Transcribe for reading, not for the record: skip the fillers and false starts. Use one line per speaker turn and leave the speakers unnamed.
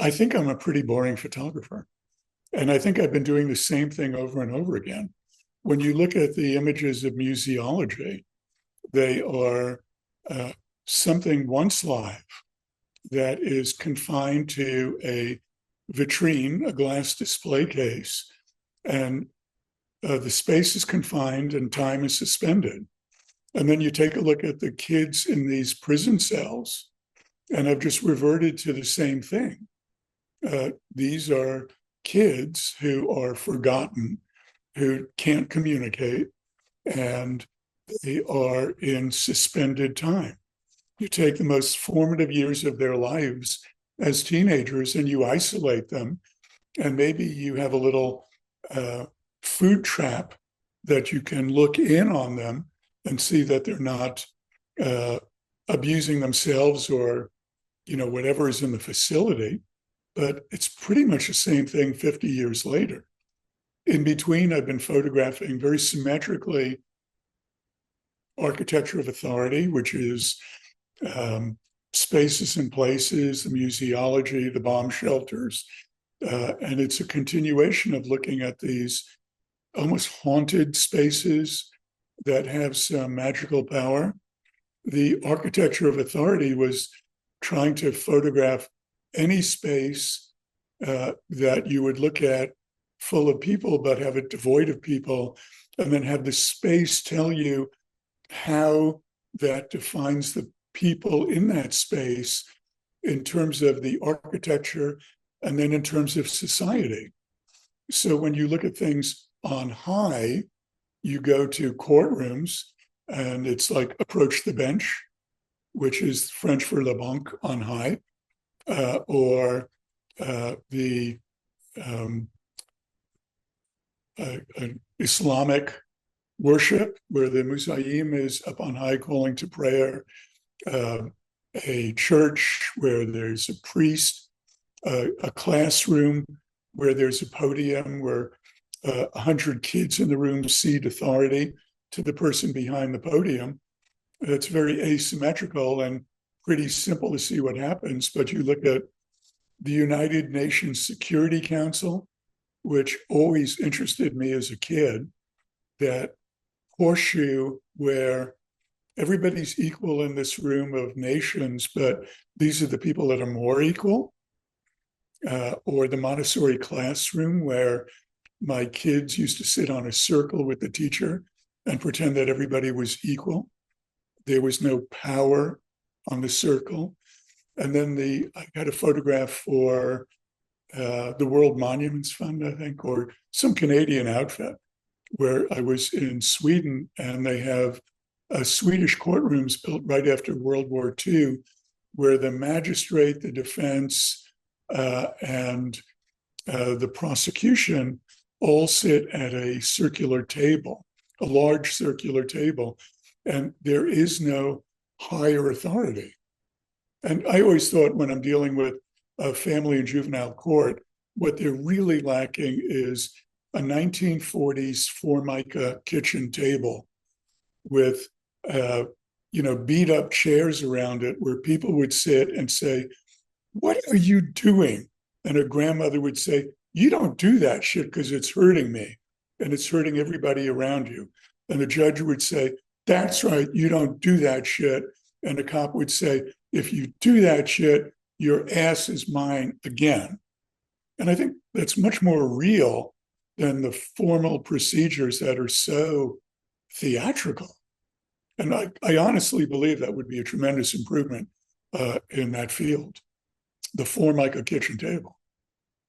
I think I'm a pretty boring photographer. And I think I've been doing the same thing over and over again. When you look at the images of museology, they are uh, something once live that is confined to a vitrine, a glass display case, and the space is confined and time is suspended. And then you take a look at the kids in these prison cells, and I've just reverted to the same thing. These are kids who are forgotten, who can't communicate, and they are in suspended time. You take the most formative years of their lives as teenagers and you isolate them, and maybe you have a little food trap that you can look in on them and see that they're not uh, abusing themselves or whatever is in the facility. But it's pretty much the same thing 50 years later. In between, I've been photographing very symmetrically architecture of authority, which is spaces and places, the museology, the bomb shelters. And it's a continuation of looking at these almost haunted spaces that have some magical power. The architecture of authority was trying to photograph any space that you would look at full of people, but have it devoid of people, and then have the space tell you how that defines the people in that space in terms of the architecture and then in terms of society. So when you look at things on high, you go to courtrooms and it's like approach the bench, which is French for la banque on high, or the Islamic worship, where the Musayyim is up on high calling to prayer, a church where there's a priest, a classroom where there's a podium where 100 kids in the room cede authority to the person behind the podium. It's very asymmetrical and pretty simple to see what happens. But you look at the United Nations Security Council, which always interested me as a kid, that horseshoe where everybody's equal in this room of nations, but these are the people that are more equal, or the Montessori classroom where my kids used to sit on a circle with the teacher and pretend that everybody was equal. There was no power on the circle. And then I got a photograph for the World Monuments Fund, I think, or some Canadian outfit, where I was in Sweden, and they have Swedish courtrooms built right after World War II, where the magistrate, the defense, and the prosecution all sit at a circular table, a large circular table, and there is no higher authority. And I always thought when I'm dealing with a family and juvenile court, what they're really lacking is a 1940s Formica kitchen table with beat up chairs around it where people would sit and say, "What are you doing?" And a grandmother would say, "You don't do that shit because it's hurting me and it's hurting everybody around you." And the judge would say, "That's right, you don't do that shit." And the cop would say, "If you do that shit, your ass is mine again." And I think that's much more real than the formal procedures that are so theatrical. And I honestly believe that would be a tremendous improvement in that field, the Formica kitchen table.